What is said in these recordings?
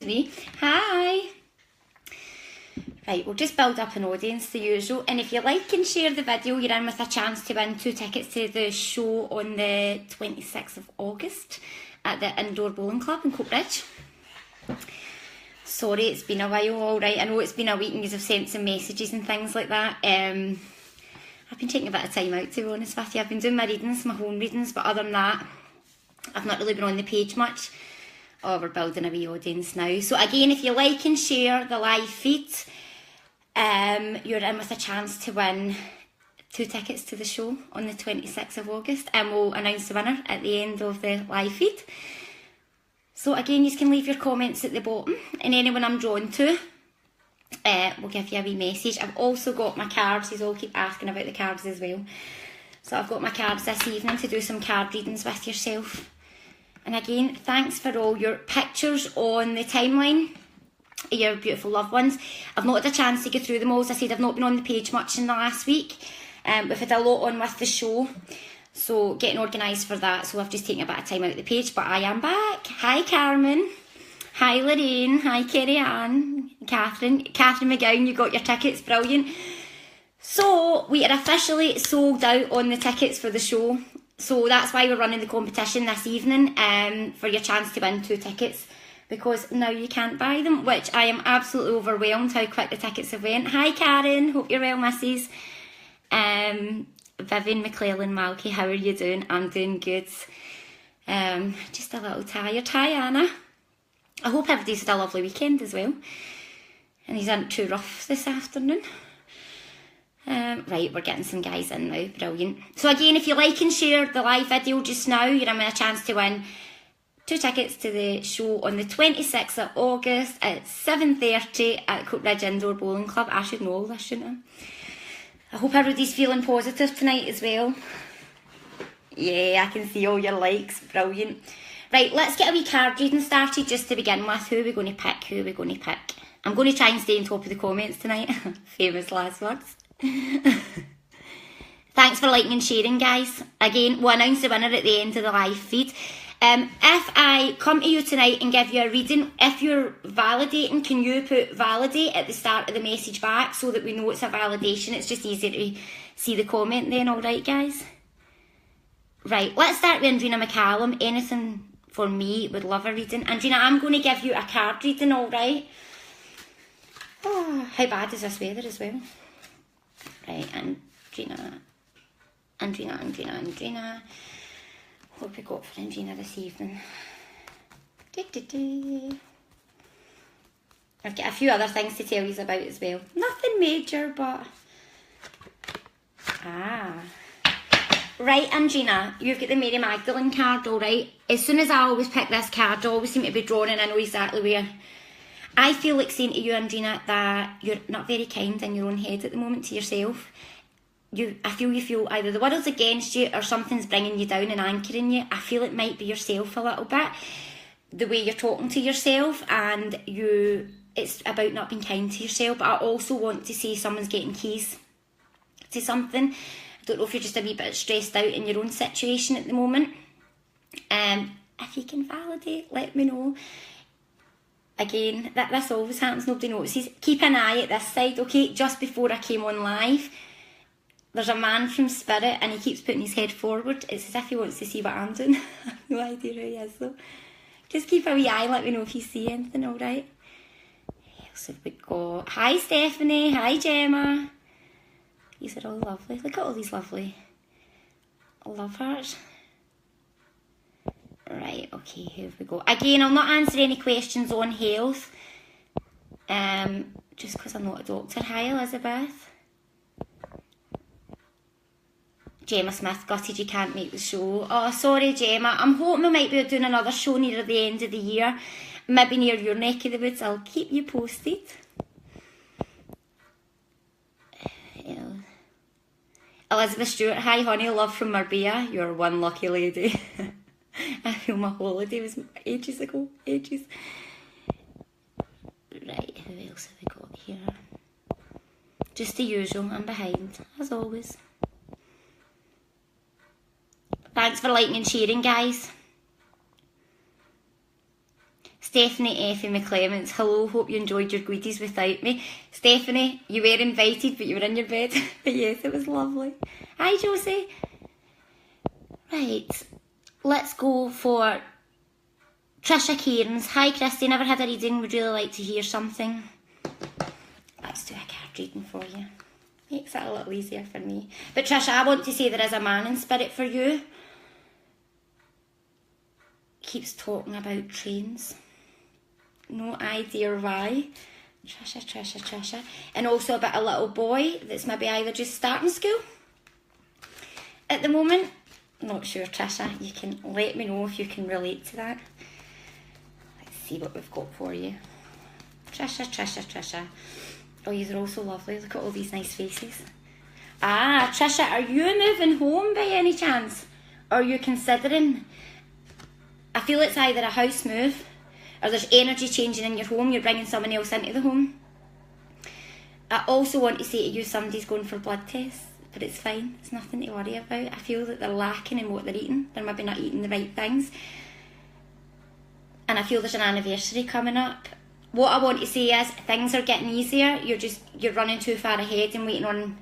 3. Hi. Right, we'll just build up an audience, the usual. And if you like and share the video, you're in with a chance to win 2 tickets to the show on the 26th of August at the Indoor Bowling Club in Coatbridge. Sorry, it's been a while, alright. I know it's been a week and you've sent some messages and things like that. I've been taking a bit of time out, to be honest with you. I've been doing my readings, my home readings, but other than that, I've not really been on the page much. Oh, we're building a wee audience now. So again, if you like and share the live feed, you're in with a chance to win 2 tickets to the show on the 26th of August, and we'll announce the winner at the end of the live feed. So again, you can leave your comments at the bottom, and anyone I'm drawn to, we'll give you a wee message. I've also got my cards. You all keep asking about the cards as well. So I've got my cards this evening to do some card readings with yourself. And again, thanks for all your pictures on the timeline, your beautiful loved ones. I've not had a chance to go through them all. As I said, I've not been on the page much in the last week. We've had a lot on with the show, so getting organised for that. So I've just taken a bit of time out of the page, but I am back. Hi Carmen. Hi Lorraine. Hi Kerry Ann. Catherine McGowan, you got your tickets, brilliant. So we are officially sold out on the tickets for the show. So that's why we're running the competition this evening, for your chance to win 2 tickets. Because now you can't buy them, which I am absolutely overwhelmed how quick the tickets have went. Hi Karen, hope you're well, missus. Vivian McClellan Malky, how are you doing? I'm doing good. Just a little tired. Hi Anna. I hope everybody's had a lovely weekend as well. And these aren't too rough this afternoon. Right, we're getting some guys in now, brilliant. So again, if you like and share the live video just now, you're in with a chance to win 2 tickets to the show on the 26th of August at 7:30 at Coatbridge Indoor Bowling Club. I should know all this, shouldn't I? I hope everybody's feeling positive tonight as well. Yeah, I can see all your likes, brilliant. Right, let's get a wee card reading started just to begin with. Who are we going to pick? Who are we going to pick? I'm going to try and stay on top of the comments tonight. Famous last words. Thanks for liking and sharing, guys. Again, we'll announce the winner at the end of the live feed. If I come to you tonight and give you a reading, if you're validating, can you put validate at the start of the message back so that we know it's a validation? It's just easier to see the comment then, alright guys? Right, let's start with Andrina McCallum. Anything for me, would love a reading. Andrina, I'm going to give you a card reading, alright? Oh, how bad is this weather as well? Right, Andrina. What have we got for Andrina this evening? I've got a few other things to tell you about as well. Nothing major, but... Right, Andrina, you've got the Mary Magdalene card, alright? As soon as I always pick this card, I always seem to be drawn and I know exactly where. I feel like saying to you, Andrina, that you're not very kind in your own head at the moment to yourself. I feel you feel either the world's against you or something's bringing you down and anchoring you. I feel it might be yourself a little bit. The way you're talking to yourself, and it's about not being kind to yourself. But I also want to say someone's getting keys to something. I don't know if you're just a wee bit stressed out in your own situation at the moment. If you can validate, let me know. Again, this always happens, nobody notices. Keep an eye at this side, okay? Just before I came on live, there's a man from Spirit and he keeps putting his head forward. It's as if he wants to see what I'm doing. I have no idea who he is though. Just keep a wee eye, let me know if you see anything, alright? What else have we got? Hi Stephanie, hi Gemma. These are all lovely. Look at all these lovely love hearts. Right, okay, here we go. Again, I'll not answer any questions on health. Just because I'm not a doctor. Hi Elizabeth. Gemma Smith, gutted you can't make the show. Oh, sorry Gemma. I'm hoping we might be doing another show near the end of the year. Maybe near your neck of the woods. I'll keep you posted. Elizabeth Stewart, hi honey, love from Marbella. You're one lucky lady. I feel my holiday was ages ago, ages. Right, who else have we got here? Just the usual, I'm behind, as always. Thanks for liking and sharing, guys. Stephanie Effie McClements, hello, hope you enjoyed your goodies without me. Stephanie, you were invited, but you were in your bed. But yes, it was lovely. Hi, Josie. Right, let's go for Trisha Cairns. Hi, Christy, never had a reading, would really like to hear something. Let's do a card reading for you. Makes it a little easier for me. But Trisha, I want to say there is a man in spirit for you. Keeps talking about trains. No idea why. Trisha. And also about a little boy that's maybe either just starting school at the moment. Not sure, Trisha. You can let me know if you can relate to that. Let's see what we've got for you. Trisha. Oh, you're all so lovely. Look at all these nice faces. Ah, Trisha, are you moving home by any chance? Or are you considering? I feel it's either a house move or there's energy changing in your home. You're bringing someone else into the home. I also want to say to you, somebody's going for blood tests, but it's fine. It's nothing to worry about. I feel that they're lacking in what they're eating. They're maybe not eating the right things. And I feel there's an anniversary coming up. What I want to say is things are getting easier. You're running too far ahead and waiting on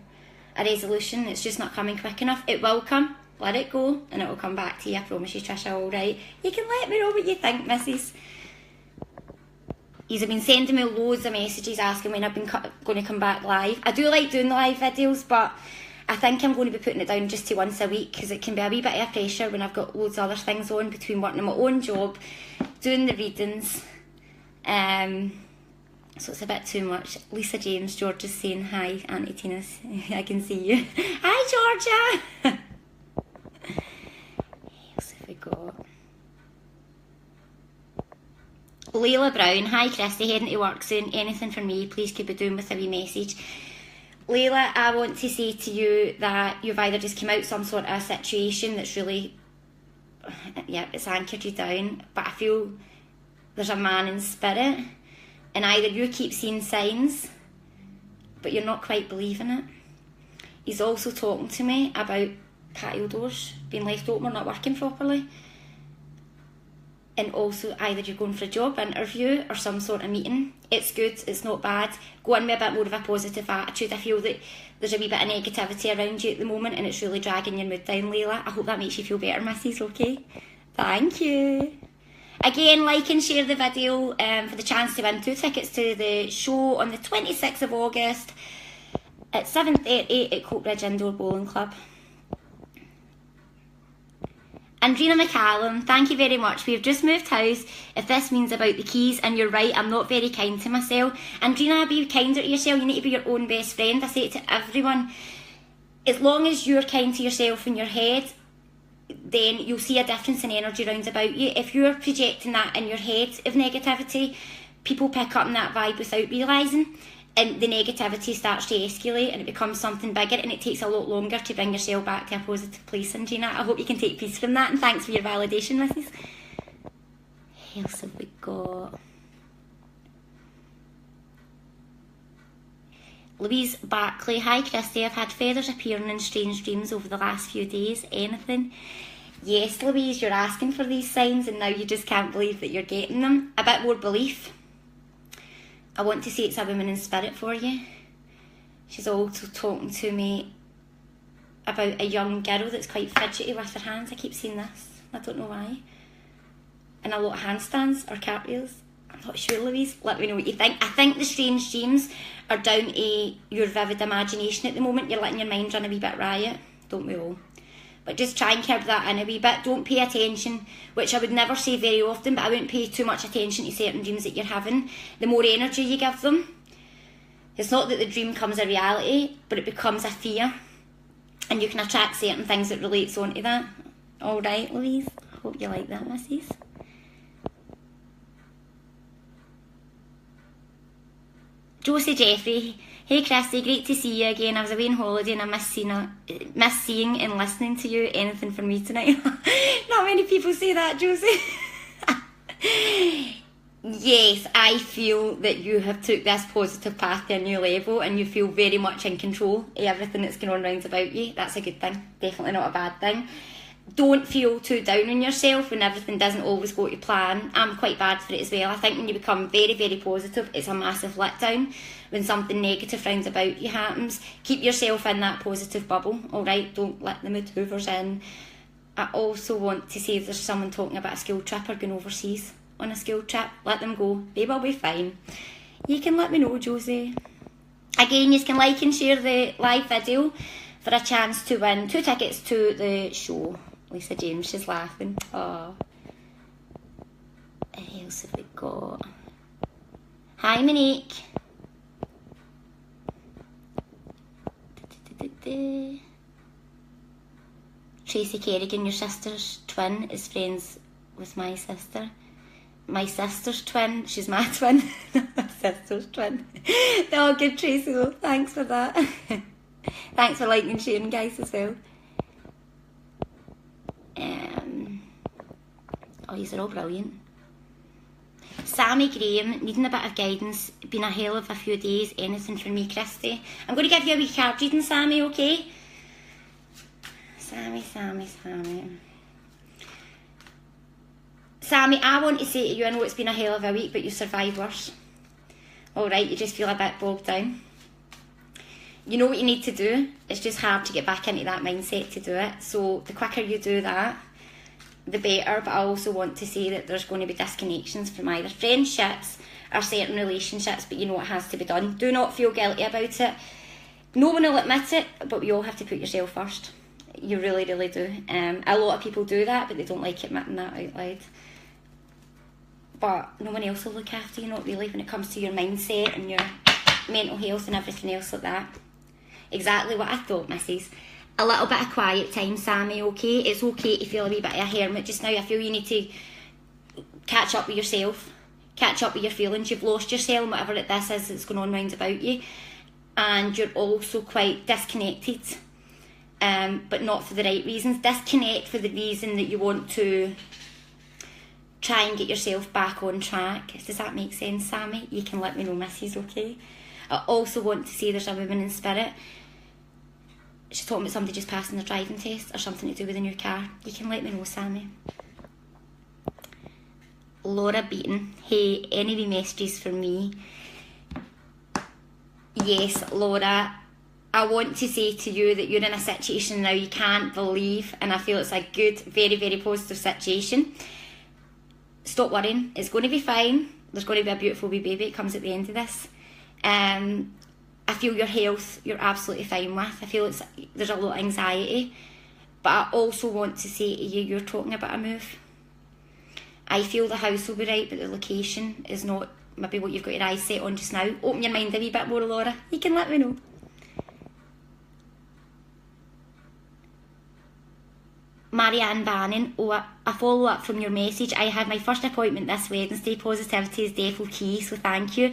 a resolution. It's just not coming quick enough. It will come. Let it go and it will come back to you. I promise you, Trisha, alright? You can let me know what you think, missus. You've been sending me loads of messages asking when I've been going to come back live. I do like doing the live videos, but I think I'm going to be putting it down just to once a week because it can be a wee bit of pressure when I've got loads of other things on between working on my own job, doing the readings. So it's a bit too much. Lisa James, George is saying hi, Auntie Tina's. I can see you. Hi, Georgia. What else have we got? Layla Brown, hi Christy, heading to work soon. Anything for me, please could be doing with a wee message. Layla, I want to say to you that you've either just come out some sort of situation that's really, yeah, it's anchored you down, but I feel there's a man in spirit, and either you keep seeing signs, but you're not quite believing it. He's also talking to me about patio doors being left open or not working properly. And also either you're going for a job interview or some sort of meeting. It's good, it's not bad. Go in with a bit more of a positive attitude. I feel that there's a wee bit of negativity around you at the moment and it's really dragging your mood down, Layla. I hope that makes you feel better, missus, okay? Thank you. Again, like and share the video for the chance to win 2 tickets to the show on the 26th of August at 7:30 at Coatbridge Indoor Bowling Club. Andrina McCallum, thank you very much. We've just moved house. If this means about the keys, and you're right, I'm not very kind to myself. Andrina, be kinder to yourself. You need to be your own best friend. I say it to everyone. As long as you're kind to yourself in your head, then you'll see a difference in energy round about you. If you're projecting that in your head of negativity, people pick up on that vibe without realising, and the negativity starts to escalate and it becomes something bigger, and it takes a lot longer to bring yourself back to a positive place. And Gina, I hope you can take peace from that, and thanks for your validation, missus. What else have we got? Louise Barclay, hi Christy, I've had feathers appearing in strange dreams over the last few days. Anything? Yes, Louise, you're asking for these signs and now you just can't believe that you're getting them. A bit more belief. I want to say it's a woman in spirit for you. She's also talking to me about a young girl that's quite fidgety with her hands. I keep seeing this. I don't know why. And a lot of handstands or cartwheels. I'm not sure, Louise. Let me know what you think. I think the strange dreams are down to your vivid imagination at the moment. You're letting your mind run a wee bit riot. Don't we all? But just try and curb that in a wee bit. Don't pay attention, which I would never say very often, but I wouldn't pay too much attention to certain dreams that you're having. The more energy you give them, it's not that the dream becomes a reality, but it becomes a fear. And you can attract certain things that relates onto that. Alright, Louise? Hope you like that, missus. Josie Jeffrey, hey Christy, great to see you again. I was away on holiday and I miss seeing and listening to you. Anything for me tonight? Not many people say that, Josie. Yes, I feel that you have took this positive path to a new level and you feel very much in control of everything that's going on round about you. That's a good thing, definitely not a bad thing. don't feel too down on yourself when everything doesn't always go to plan. I'm quite bad for it as well. I think when you become very, very positive, it's a massive letdown when something negative round about you happens. Keep yourself in that positive bubble, alright? Don't let the mood hoovers in. I also want to say if there's someone talking about a school trip or going overseas on a school trip, let them go. They will be fine. You can let me know, Josie. Again, you can like and share the live video for a chance to win 2 tickets to the show. Lisa James, she's laughing. Oh. What else have we got? Hi, Monique. Tracy Kerrigan, your sister's twin, is friends with my sister. My sister's twin, she's my twin. My sister's twin. Oh, good, Tracy, though. Thanks for that. Thanks for liking and sharing, guys, as well. Oh, these are all brilliant. Sammy Graham, needing a bit of guidance. Been a hell of a few days. Anything for me, Christy? I'm going to give you a wee card reading, Sammy, okay? Sammy. Sammy, I want to say to you, I know it's been a hell of a week, but you survived worse. Alright, you just feel a bit bogged down. You know what you need to do. It's just hard to get back into that mindset to do it. So the quicker you do that, the better. But I also want to say that there's going to be disconnections from either friendships or certain relationships, but you know it has to be done. Do not feel guilty about it. No one will admit it, but you all have to put yourself first. You really, really do. A lot of people do that, but they don't like admitting that out loud. But no one else will look after you, not really, when it comes to your mindset and your mental health and everything else like that. Exactly what I thought, missus. A little bit of quiet time, Sammy, okay? It's okay to feel a wee bit of a hermit just now. I feel you need to catch up with yourself, catch up with your feelings. You've lost yourself, whatever this is that's going on round about you. And you're also quite disconnected, but not for the right reasons. Disconnect for the reason that you want to try and get yourself back on track. Does that make sense, Sammy? You can let me know, missus, okay? I also want to say there's a woman in spirit. She's talking about somebody just passing their driving test or something to do with a new car. You can let me know, Sammy. Laura Beaton. Hey, any wee messages for me? Yes, Laura. I want to say to you that you're in a situation now you can't believe, and I feel it's a good, very, very positive situation. Stop worrying. It's going to be fine. There's going to be a beautiful wee baby. It comes at the end of this. I feel your health you're absolutely fine with. I feel there's a lot of anxiety, but I also want to say to you, you're talking about a move. I feel the house will be right, but the location is not maybe what you've got your eyes set on just now. Open your mind a wee bit more, Laura. You can let me know. Marianne Bannon, a follow-up from your message. I had my first appointment this Wednesday. Positivity is defo key, so thank you.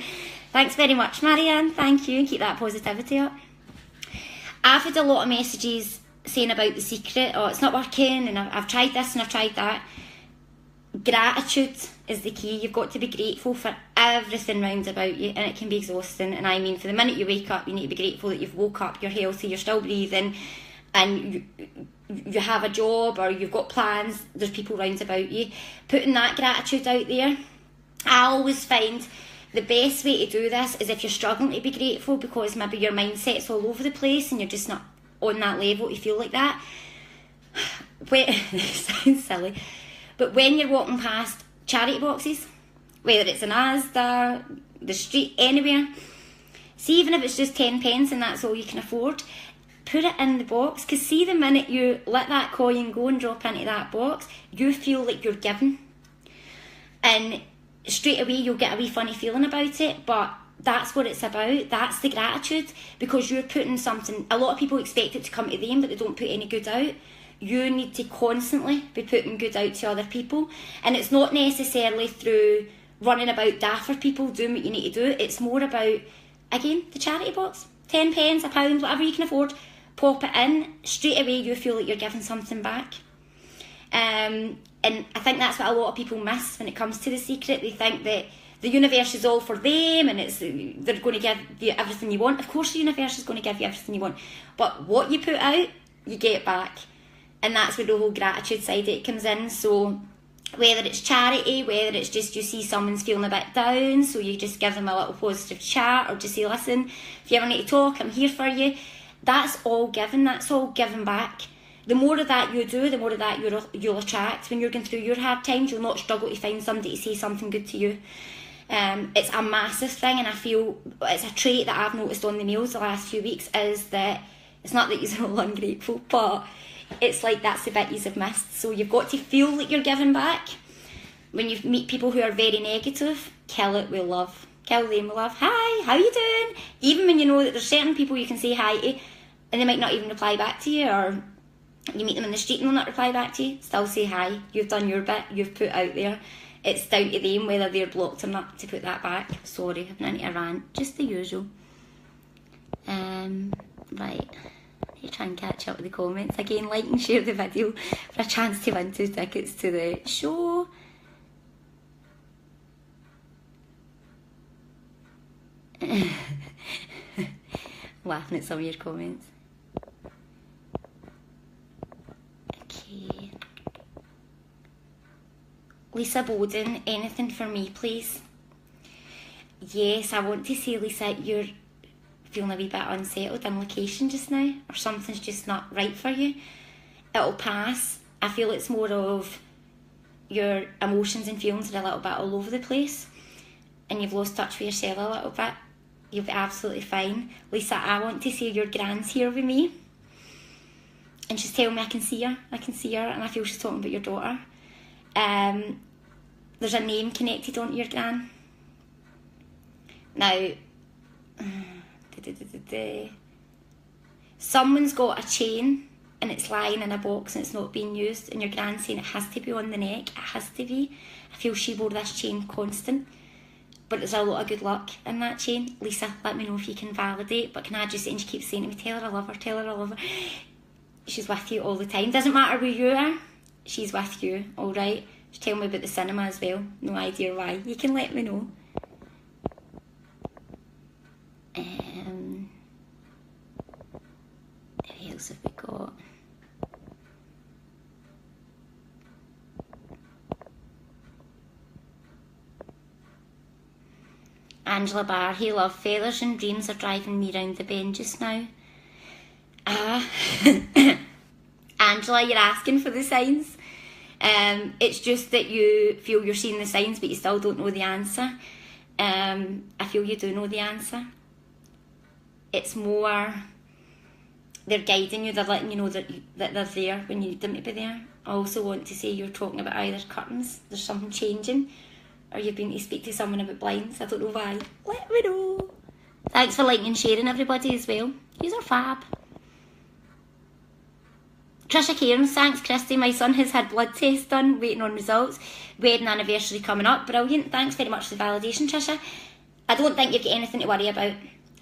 Thanks very much, Marianne. Thank you, and keep that positivity up. I've had a lot of messages saying about The Secret. Oh, it's not working, and I've tried this and I've tried that. Gratitude is the key. You've got to be grateful for everything round about you, and it can be exhausting. And I mean, for the minute you wake up, you need to be grateful that you've woke up, you're healthy, you're still breathing, and you have a job or you've got plans, there's people round about you. Putting that gratitude out there. I always find the best way to do this is if you're struggling to be grateful because maybe your mindset's all over the place and you're just not on that level to feel like that. It sounds silly, but when you're walking past charity boxes, whether it's an Asda, the street, anywhere, see, even if it's just 10 pence and that's all you can afford, put it in the box, because see, the minute you let that coin go and drop into that box, you feel like you're giving, and straight away you'll get a wee funny feeling about it. But that's what it's about. That's the gratitude, because you're putting something. A lot of people expect it to come to them, but they don't put any good out. You need to constantly be putting good out to other people, and it's not necessarily through running about daft for people doing what you need to do. It's more about, again, the charity box. 10 pence, a pound, whatever you can afford. Pop it in, straight away you feel like you're giving something back. And I think that's what a lot of people miss when it comes to The Secret. They think that the universe is all for them and they're going to give you everything you want. Of course the universe is going to give you everything you want, but what you put out, you get back. And that's where the whole gratitude side of it comes in. So whether it's charity, whether it's just you see someone's feeling a bit down, so you just give them a little positive chat, or just say, listen, if you ever need to talk, I'm here for you. That's all given, that's all given back. The more of that you do, the more of that you'll attract. When you're going through your hard times, you'll not struggle to find somebody to say something good to you. It's a massive thing, and I feel it's a trait that I've noticed on the males the last few weeks, is that it's not that you're all ungrateful, but it's like that's the bit you've missed. So you've got to feel like you're giving back. When you meet people who are very negative, kill it with love. Kill them with love. Hi, how you doing? Even when you know that there's certain people you can say hi to and they might not even reply back to you, or you meet them in the street and they'll not reply back to you, still say hi. You've done your bit, you've put out there. It's down to them whether they're blocked or not to put that back. Sorry, I've not into a rant. Just the usual. Right. You try and catch up with the comments. Again, like and share the video for a chance to win 2 tickets to the show. Laughing at some of your comments. Okay. Lisa Bowden, anything for me, please? Yes, I want to say, Lisa, you're feeling a wee bit unsettled in location just now, or something's just not right for you. It'll pass. I feel it's more of your emotions and feelings are a little bit all over the place, and you've lost touch with yourself a little bit. You'll be absolutely fine. Lisa, I want to say your grand's here with me, and she's telling me I can see her, and I feel she's talking about your daughter. There's a name connected onto your gran. Now, someone's got a chain and it's lying in a box and it's not being used, and your gran's saying it has to be on the neck, it has to be. I feel she wore this chain constant, but there's a lot of good luck in that chain. Lisa, let me know if you can validate, but can I just say, and she keeps saying to me, tell her I love her, tell her I love her. She's with you all the time. Doesn't matter where you are, she's with you, alright? She's telling me about the cinema as well, no idea why. You can let me know. Who else have we got? Angela Barr, hey love, feathers and dreams are driving me round the bend just now. Angela, you're asking for the signs. It's just that you feel you're seeing the signs but you still don't know the answer. I feel you do know the answer. It's more they're guiding you, they're letting you know that they're there when you need them to be there. I also want to say you're talking about either curtains, there's something changing, or you've been to speak to someone about blinds. I don't know why. Let me know. Thanks for liking and sharing, everybody, as well. Yous are fab. Trisha Cairns, thanks Christy, my son has had blood tests done, waiting on results. Wedding anniversary coming up. Brilliant, thanks very much for the validation, Trisha. I don't think you've got anything to worry about.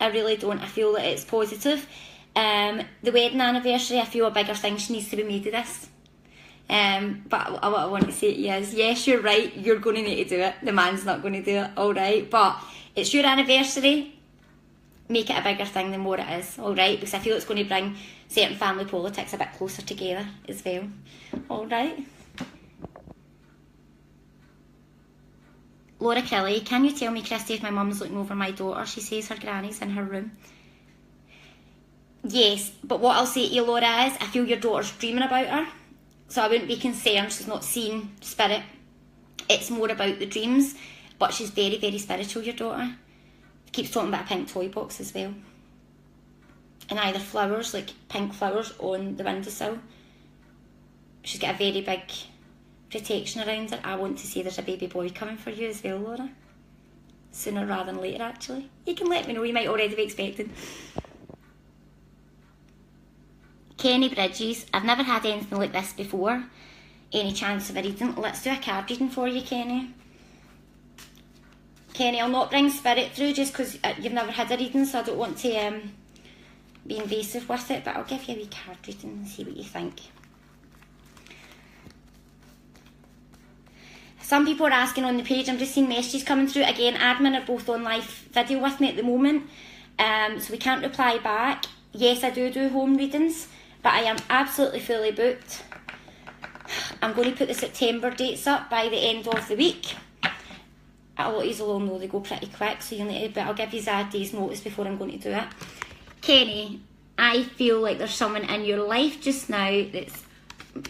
I really don't. I feel that it's positive. The wedding anniversary, I feel a bigger thing needs to be made of this. But what I want to say to you is, yes, you're right, you're going to need to do it. The man's not going to do it, alright? But it's your anniversary. Make it a bigger thing than what it is, alright? Because I feel it's going to bring certain family politics a bit closer together as well, alright? Laura Kelly, can you tell me, Christy, if my mum's looking over my daughter? She says her granny's in her room. Yes, but what I'll say to you, Laura, is I feel your daughter's dreaming about her. So I wouldn't be concerned she's not seeing spirit. It's more about the dreams, but she's very, very spiritual, your daughter. Keeps talking about a pink toy box as well. And either flowers, like pink flowers on the windowsill. She's got a very big protection around her. I want to say there's a baby boy coming for you as well, Laura. Sooner rather than later, actually. You can let me know, you might already be expecting. Kenny Bridges, I've never had anything like this before. Any chance of a reading? Let's do a card reading for you, Kenny. Kenny, I'll not bring spirit through just because you've never had a reading, so I don't want to be invasive with it, but I'll give you a wee card reading and see what you think. Some people are asking on the page, I'm just seeing messages coming through. Again, admin are both on live video with me at the moment, so we can't reply back. Yes, I do home readings, but I am absolutely fully booked I'm going to put the September dates up by the end of the week. A lot of you will all know they go pretty quick, so you'll need to, but I'll give you a day's notice before I'm going to do it. Kenny, I feel like there's someone in your life just now that's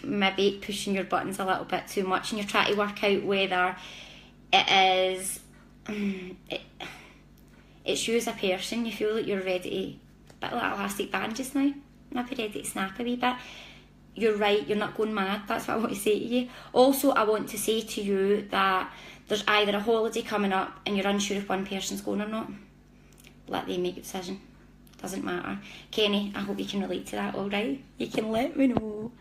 maybe pushing your buttons a little bit too much, and you're trying to work out whether it is it's you as a person. You feel like you're ready to, a bit like elastic band just now, maybe ready to snap a wee bit. You're right, you're not going mad, that's what I want to say to you. Also, I want to say to you that there's either a holiday coming up and you're unsure if one person's going or not. Let them make a decision. Doesn't matter. Kenny, I hope you can relate to that, alright? You can let me know.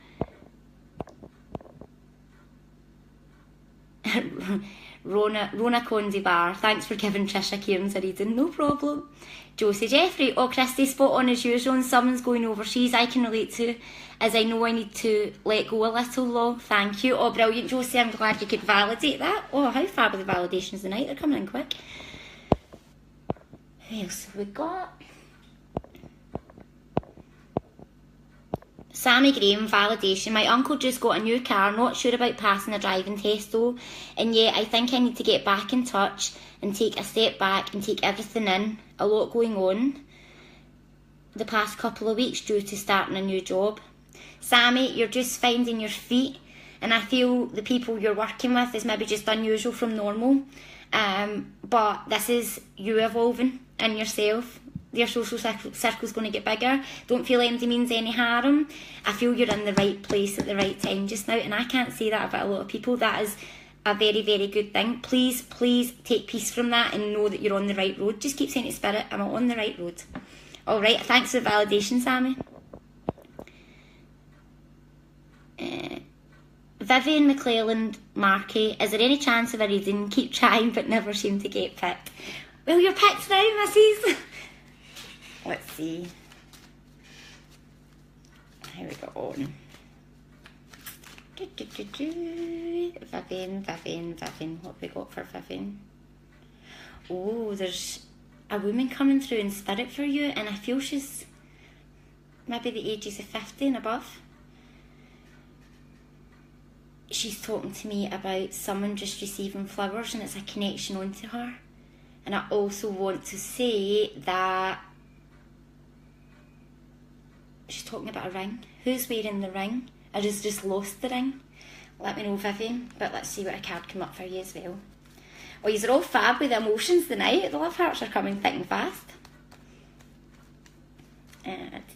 Rona Condy Bar, thanks for giving Trisha Cairns a reading, no problem. Josie Jeffrey, oh Christy, spot on as usual, and someone's going overseas I can relate to, as I know I need to let go a little, lol. Thank you. Oh brilliant Josie, I'm glad you could validate that. Oh, how fab are the validations tonight, they're coming in quick. Who else have we got? Sammy Graham, validation. My uncle just got a new car, not sure about passing a driving test though, and yet I think I need to get back in touch and take a step back and take everything in. A lot going on the past couple of weeks due to starting a new job. Sammy, you're just finding your feet, and I feel the people you're working with is maybe just unusual from normal, but this is you evolving in yourself. Your social circle's going to get bigger. Don't feel empty means any harm. I feel you're in the right place at the right time just now, and I can't say that about a lot of people. That is a very, very good thing. Please, please take peace from that and know that you're on the right road. Just keep saying to Spirit, I'm on the right road. Alright, thanks for the validation, Sammy. Vivian McClelland Markey, is there any chance of a reading? Keep trying but never seem to get picked. Well, you're picked now, missus. Let's see. Here we go on. Vivian. What have we got for Vivian? Oh, there's a woman coming through in spirit for you, and I feel she's maybe the ages of 50 and above. She's talking to me about someone just receiving flowers, and it's a connection onto her. And I also want to say that she's talking about a ring. Who's wearing the ring? I just lost the ring. Let me know, Vivian. But let's see what a card come up for you as well. Oh, you're all fab with the emotions tonight. The love hearts are coming thick and fast. Vivian.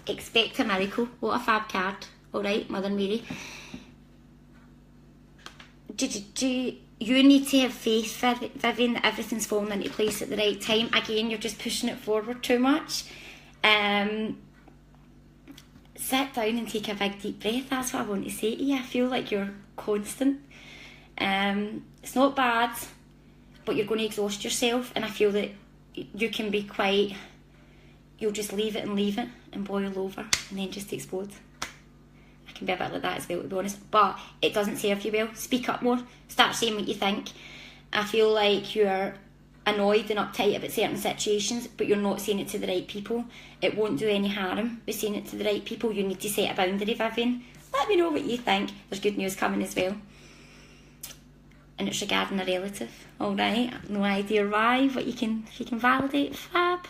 Expect a miracle. What a fab card. Alright, Mother Mary. You need to have faith, Vivian, that everything's falling into place at the right time. Again, you're just pushing it forward too much. Sit down and take a big deep breath. That's what I want to say to you. I feel like you're constant. It's not bad, but you're going to exhaust yourself, and I feel that you can be quite... You'll just leave it and boil over and then just explode. I can be a bit like that as well, to be honest, but it doesn't serve you well. Speak up more, start saying what you think. I feel like you're annoyed and uptight about certain situations, but you're not saying it to the right people. It won't do any harm by saying it to the right people. You need to set a boundary, Vivian. Let me know what you think. There's good news coming as well, and it's regarding a relative. Alright, no idea why, but if you can validate, fab.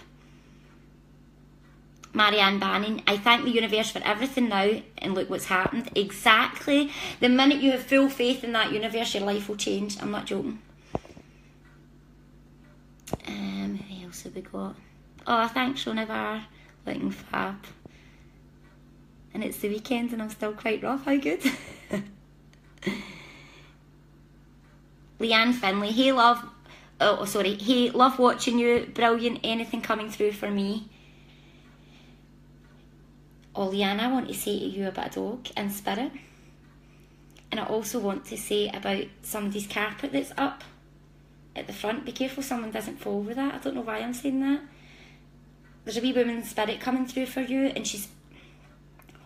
Marianne Bannon, I thank the universe for everything now, and look what's happened. Exactly. The minute you have full faith in that universe, your life will change. I'm not joking. Who else have we got? Oh, thanks, Shona. Looking fab. And it's the weekend and I'm still quite rough. How good. Leanne Finlay, hey love. Oh, sorry. Hey, love watching you. Brilliant. Anything coming through for me? Oh, Leanne, I want to say to you about a dog in spirit. And I also want to say about somebody's carpet that's up at the front. Be careful someone doesn't fall over that. I don't know why I'm saying that. There's a wee woman in spirit coming through for you, and she's...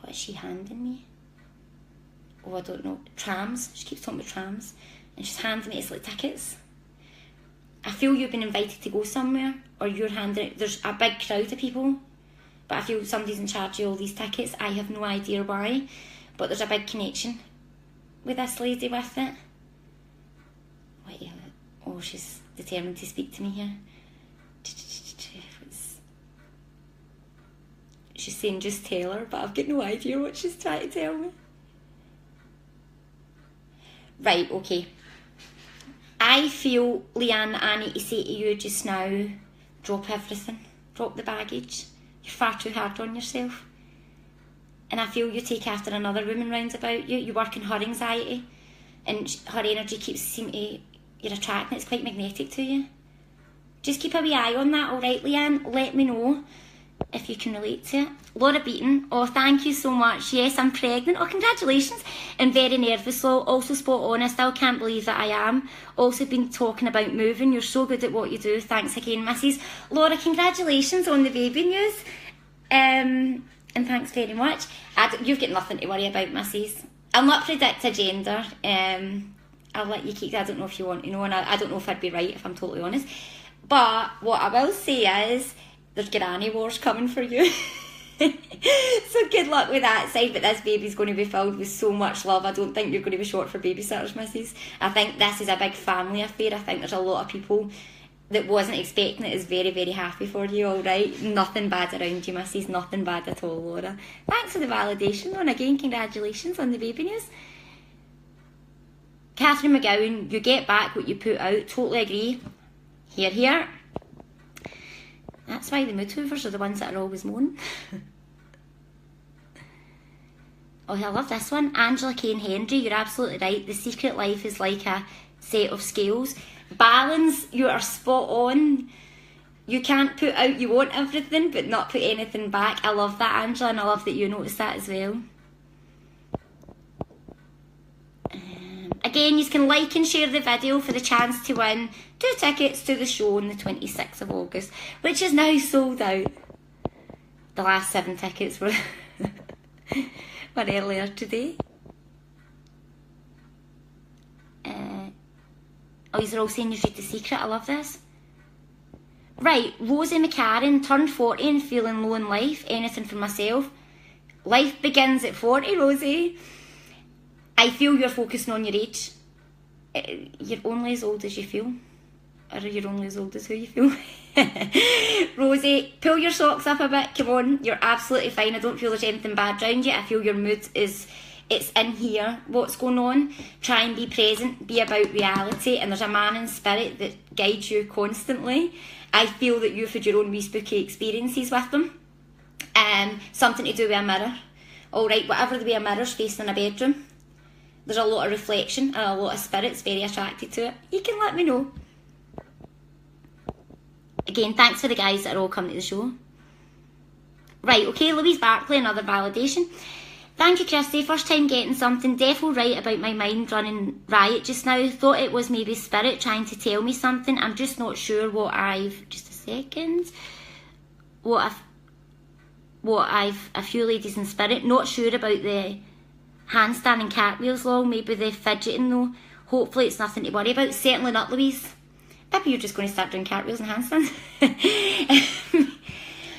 What is she handing me? Oh, I don't know. Trams. She keeps talking about trams. And she's handing me, it's like tickets. I feel you've been invited to go somewhere, or you're handing it. There's a big crowd of people, but I feel somebody's in charge of all these tickets. I have no idea why, but there's a big connection with this lady with it. Wait, oh, she's determined to speak to me here. She's saying just tell her, but I've got no idea what she's trying to tell me. Right, okay. I feel, Leanne, I need to say to you just now, drop everything. Drop the baggage. You're far too hard on yourself. And I feel you take after another woman round about you. You work in her anxiety, and her energy keeps seeming to, you're attracting, it's quite magnetic to you. Just keep a wee eye on that, alright, Leanne? Let me know if you can relate to it. Laura Beaton, oh, thank you so much. Yes, I'm pregnant. Oh, congratulations. And very nervous, so also spot on. I still can't believe that I am. Also been talking about moving. You're so good at what you do. Thanks again, Mrs. Laura, congratulations on the baby news. And thanks very much. You've got nothing to worry about, Mrs. I'll not predict a gender. I'll let you keep that. I don't know if you want to know, and I don't know if I'd be right, if I'm totally honest. But what I will say is, there's granny wars coming for you. So good luck with that side, but this baby's going to be filled with so much love. I don't think you're going to be short for babysitters, Mrs. I think this is a big family affair. I think there's a lot of people that wasn't expecting it is very, very happy for you, alright? Nothing bad around you, Mrs. Nothing bad at all, Laura. Thanks for the validation, and again, congratulations on the baby news. Catherine McGowan, you get back what you put out. Totally agree. Here, here. That's why the mood hoovers are the ones that are always moaning. Oh, I love this one. Angela Kane Henry, you're absolutely right. The secret life is like a set of scales. Balance, you are spot on. You can't put out, you want everything, but not put anything back. I love that, Angela, and I love that you noticed that as well. Again, you can like and share the video for the chance to win 2 tickets to the show on the 26th of August, which is now sold out. The last 7 tickets were, were earlier today. Oh, these are all saying you read The Secret. I love this. Right, Rosie McCarran, turned 40 and feeling low in life. Anything for myself. Life begins at 40, Rosie. I feel you're focusing on your age. You're only as old as you feel. Or you're only as old as who you feel. Rosie, pull your socks up a bit. Come on, you're absolutely fine. I don't feel there's anything bad around you. I feel your mood is, it's in here. What's going on? Try and be present. Be about reality. And there's a man in spirit that guides you constantly. I feel that you've had your own wee spooky experiences with them. Something to do with a mirror. Alright, whatever the way a mirror's facing in a bedroom. There's a lot of reflection and a lot of spirits very attracted to it. You can let me know. Again, thanks for the guys that are all coming to the show. Right, okay, Louise Barclay, another validation. Thank you, Christy. First time getting something. Defo right about my mind running riot just now. Thought it was maybe spirit trying to tell me something. I'm just not sure what I've... Just a second. What I've... A few ladies in spirit. Not sure about the handstand and cartwheels long. Maybe the fidgeting though. Hopefully it's nothing to worry about. Certainly not, Louise. Maybe you're just going to start doing cartwheels and handstands.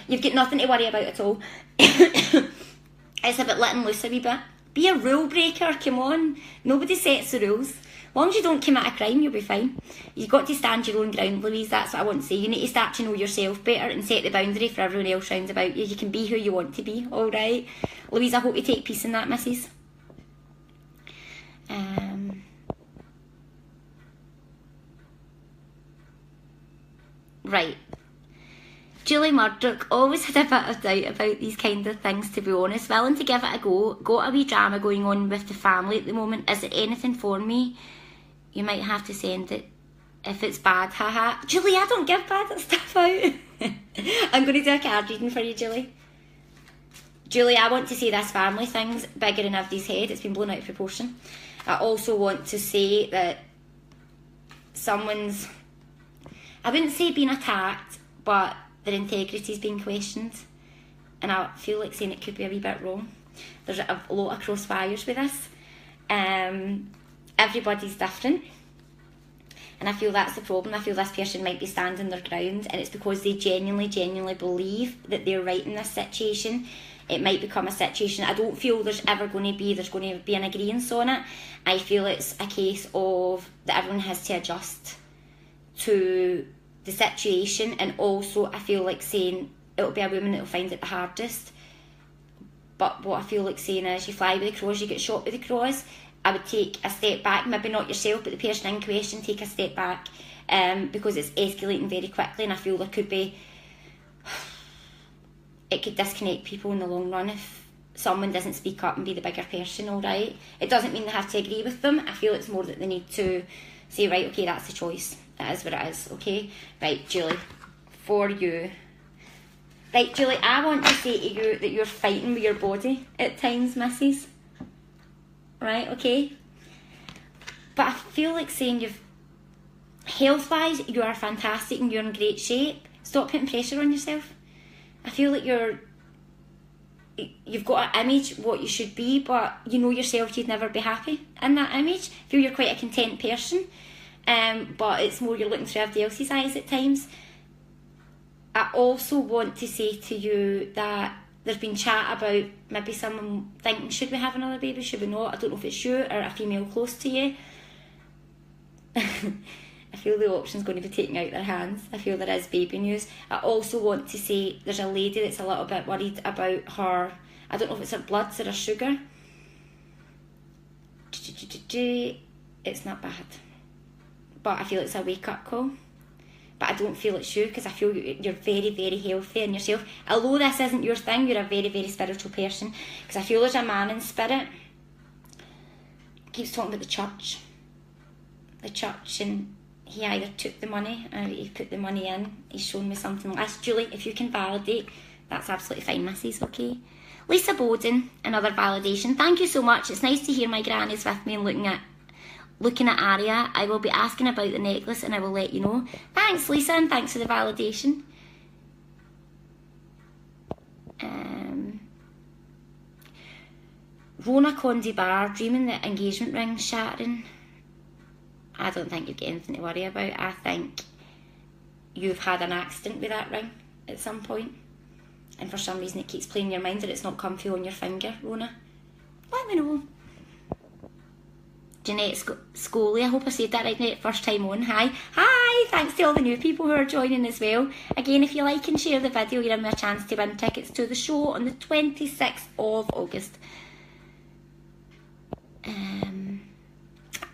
You've got nothing to worry about at all. It's about letting loose a wee bit. Be a rule breaker, come on. Nobody sets the rules. As long as you don't commit a crime, you'll be fine. You've got to stand your own ground, Louise, that's what I want to say. You need to start to know yourself better and set the boundary for everyone else round about you. You can be who you want to be, alright? Louise, I hope you take peace in that, missus. Right. Julie Murdoch, always had a bit of doubt about these kind of things, to be honest. Willing to give it a go. Got a wee drama going on with the family at the moment. Is it anything for me? You might have to send it if it's bad, haha. Julie, I don't give bad stuff out. I'm going to do a card reading for you, Julie. Julie, I want to say this family thing's bigger than Avdi's head. It's been blown out of proportion. I also want to say that someone's, I wouldn't say being attacked, but their integrity's being questioned. And I feel like saying it could be a wee bit wrong. There's a lot of crossfires with this. Everybody's different. And I feel that's the problem. I feel this person might be standing their ground, and it's because they genuinely believe that they're right in this situation. It might become a situation. I don't feel there's going to be an agreement on it. I feel it's a case of that everyone has to adjust to the situation, and also I feel like saying it'll be a woman that'll find it the hardest. But what I feel like saying is, you fly with the crows, you get shot with the crows. I would take a step back, maybe not yourself, but the person in question, take a step back, because it's escalating very quickly, and I feel there could be, it could disconnect people in the long run if someone doesn't speak up and be the bigger person, alright? It doesn't mean they have to agree with them. I feel it's more that they need to say, right, okay, that's the choice. It is what it is, okay? Right, Julie, for you. Right, Julie, I want to say to you that you're fighting with your body at times, missus. Right, okay? But I feel like saying health-wise, you are fantastic and you're in great shape. Stop putting pressure on yourself. I feel like you've got an image, what you should be, but you know yourself you'd never be happy in that image. I feel you're quite a content person, but it's more you're looking through everybody else's eyes at times. I also want to say to you that there's been chat about maybe someone thinking, should we have another baby, should we not? I don't know if it's you or a female close to you. I feel the option's going to be taken out of their hands. I feel there is baby news. I also want to say there's a lady that's a little bit worried about her, I don't know if it's her bloods or her sugar. It's not bad, but I feel it's a wake-up call. But I don't feel it's you, because I feel you're very healthy in yourself. Although this isn't your thing, you're a very spiritual person, because I feel there's a man in spirit keeps talking about the church, and he either took the money or he put the money in. He's shown me something like this. Julie, if you can validate, that's absolutely fine, missus, okay? Lisa Bowden, another validation. Thank you so much. It's nice to hear my granny's with me and looking at Aria. I will be asking about the necklace and I will let you know. Thanks, Lisa, and thanks for the validation. Rona Condi Bar, dreaming the engagement ring shattering. I don't think you've got anything to worry about. I think you've had an accident with that ring at some point, and for some reason it keeps playing in your mind that it's not comfy on your finger, Rona. Let me know. Jeanette Scully, I hope I said that right, Jeanette, first time on. Hi, thanks to all the new people who are joining as well. Again, if you like and share the video, you're giving me a chance to win tickets to the show on the 26th of August.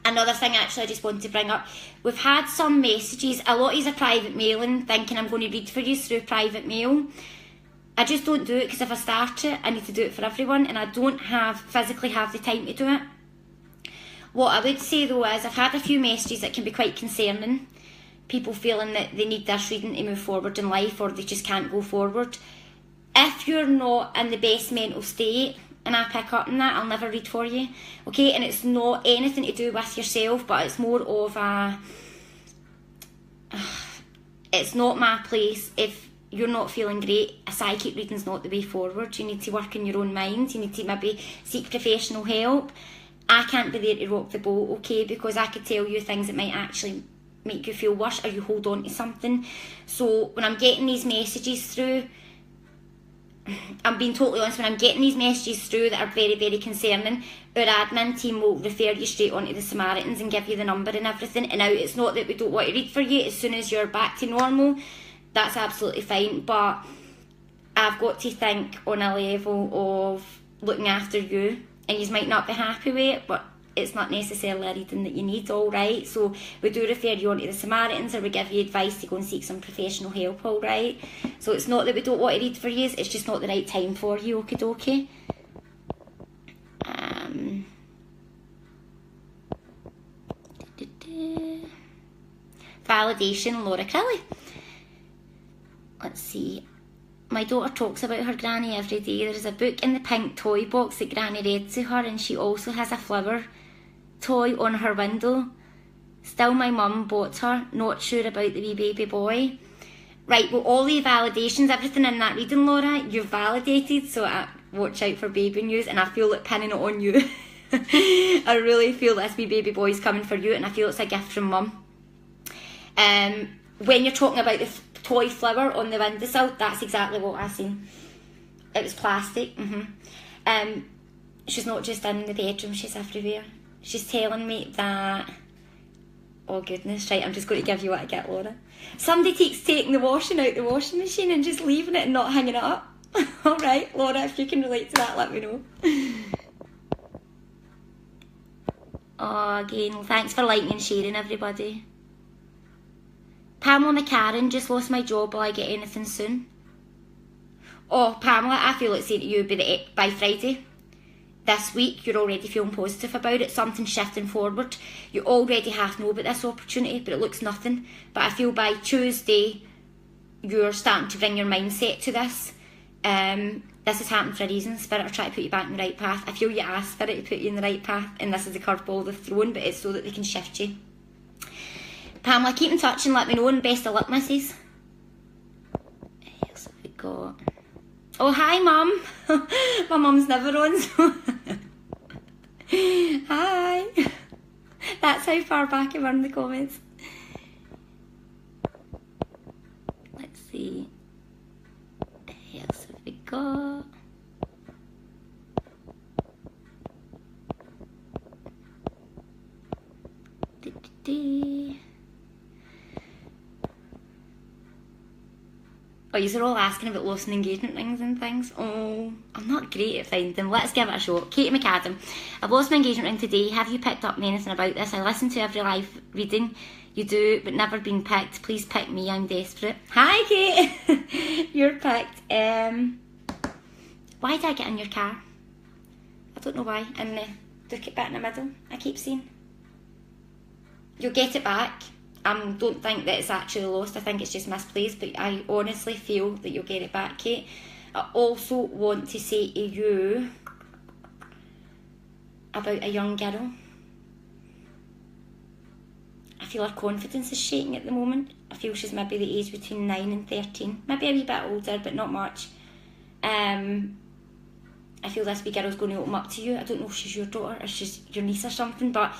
Another thing actually I just want to bring up, we've had some messages, a lot of you are private mailing, thinking I'm going to read for you through private mail. I just don't do it, because if I start it, I need to do it for everyone, and I don't physically have the time to do it. What I would say though is, I've had a few messages that can be quite concerning. People feeling that they need this reading to move forward in life, or they just can't go forward. If you're not in the best mental state, and I pick up on that, I'll never read for you. Okay, and it's not anything to do with yourself, but it's more of it's not my place. If you're not feeling great, a psychic reading's not the way forward. You need to work in your own mind. You need to maybe seek professional help. I can't be there to rock the boat, okay, because I could tell you things that might actually make you feel worse, or you hold on to something. So when I'm getting these messages through, I'm being totally honest, when I'm getting these messages through that are very concerning, our admin team will refer you straight onto the Samaritans and give you the number and everything. And now it's not that we don't want to read for you. As soon as you're back to normal, that's absolutely fine. But I've got to think on a level of looking after you, and you might not be happy with it, but it's not necessarily a reading that you need, alright? So we do refer you on to the Samaritans, or we give you advice to go and seek some professional help, alright? So it's not that we don't want to read for you, it's just not the right time for you, okie dokie? Validation, Laura Crowley. Let's see. My daughter talks about her granny every day. There's a book in the pink toy box that granny read to her, and she also has a flower toy on her window. Still, my mum bought her, not sure about the wee baby boy. Right, well, all the validations, everything in that reading, Laura, you've validated, so watch out for baby news, and I feel like pinning it on you. I really feel this wee baby boy's coming for you, and I feel it's a gift from mum. When you're talking about the toy flower on the windowsill, that's exactly what I seen. It was plastic. She's not just in the bedroom, she's everywhere. She's telling me that... Oh goodness, right, I'm just going to give you what I get, Laura. Somebody taking the washing out the washing machine and just leaving it and not hanging it up. Alright, Laura, if you can relate to that, let me know. Oh, again, well, thanks for liking and sharing, everybody. Pamela McCarran, just lost my job. Will I get anything soon? Oh, Pamela, I feel like saying to you by Friday. This week, you're already feeling positive about it. Something's shifting forward. You already half know about this opportunity, but it looks nothing. But I feel by Tuesday, you're starting to bring your mindset to this. This has happened for a reason. Spirit are trying to put you back in the right path. I feel you asked Spirit to put you in the right path, and this is the curveball they've thrown, but it's so that they can shift you. Pamela, keep in touch and let me know, and best of luck, missus. What else have we got? Oh, hi, Mum. My mum's never on, so... Hi. That's how far back I were in the comments. Let's see. What else have we got? Oh, you're all asking about lost engagement rings and things. Oh, I'm not great at finding them. Let's give it a shot. Katie McAdam, I've lost my engagement ring today. Have you picked up anything about this? I listen to every live reading you do, but never been picked. Please pick me, I'm desperate. Hi, Kate. You're picked. Why did I get in your car? I don't know why. In the ducket bit in the middle, I keep seeing. You'll get it back. I don't think that it's actually lost. I think it's just misplaced, but I honestly feel that you'll get it back, Kate. I also want to say to you about a young girl. I feel her confidence is shaking at the moment. I feel she's maybe the age between 9 and 13. Maybe a wee bit older, but not much. I feel this wee girl's going to open up to you. I don't know if she's your daughter or she's your niece or something, but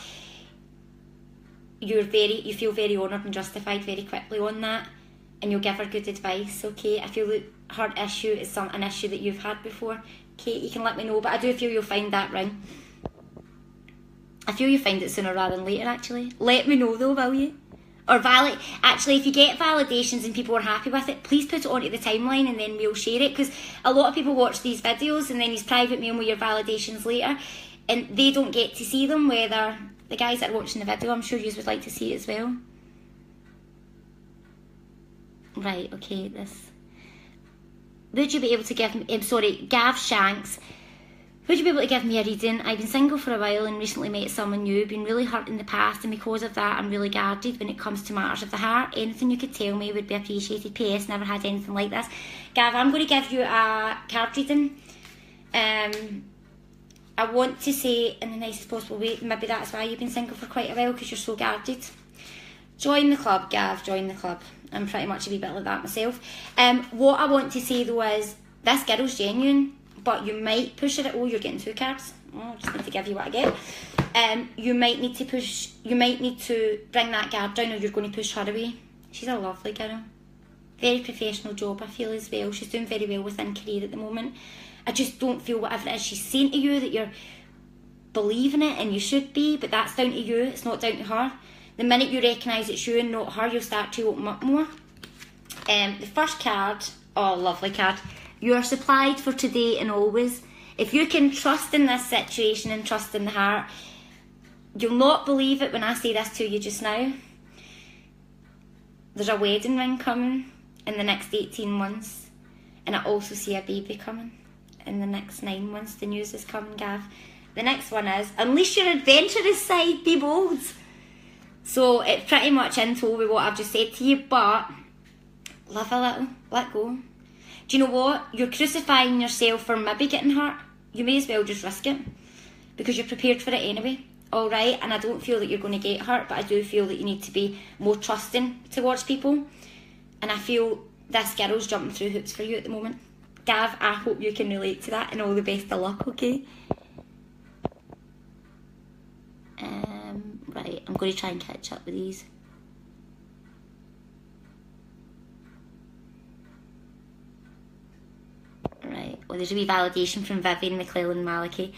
you feel very honoured and justified very quickly on that, and you'll give her good advice, okay? I feel that her issue is an issue that you've had before. Kate, you can let me know, but I do feel you'll find that ring. I feel you'll find it sooner rather than later, actually. Let me know though, will you? Or actually, if you get validations and people are happy with it, please put it onto the timeline and then we'll share it, because a lot of people watch these videos and then you private mail me your validations later and they don't get to see them, whether... The guys that are watching the video, I'm sure you would like to see it as well. Right, okay, this. Would you be able to give me, Gav Shanks, would you be able to give me a reading? I've been single for a while and recently met someone new, been really hurt in the past, and because of that I'm really guarded when it comes to matters of the heart. Anything you could tell me would be appreciated. PS, never had anything like this. Gav, I'm going to give you a card reading. I want to say in the nicest possible way, maybe that's why you've been single for quite a while, because you're so guarded. Join the club, Gav, join the club. I'm pretty much a wee bit like that myself. What I want to say though is, this girl's genuine, but you might push her. Oh, you're getting 2 cards. Oh, I just need to give you what I get. You might need to bring that guard down, or you're going to push her away. She's a lovely girl. Very professional job, I feel, as well. She's doing very well within career at the moment. I just don't feel whatever it is she's saying to you that you're believing it, and you should be, but that's down to you, it's not down to her. The minute you recognise it's you and not her, you'll start to open up more. The first card, oh, lovely card. You are supplied for today and always. If you can trust in this situation and trust in the heart, you'll not believe it when I say this to you just now. There's a wedding ring coming in the next 18 months, and I also see a baby coming in the next 9 months. The news is coming, Gav. The next one is, unleash your adventurous side, be bold. So it's pretty much in tow with what I've just said to you, but live a little, let go. Do you know what? You're crucifying yourself for maybe getting hurt. You may as well just risk it, because you're prepared for it anyway. Alright, and I don't feel that you're going to get hurt, but I do feel that you need to be more trusting towards people. And I feel this girl's jumping through hoops for you at the moment. Gav, I hope you can relate to that, and all the best of luck, okay? Right, I'm going to try and catch up with these. Well, there's a wee validation from Vivian, McClellan, Malachy.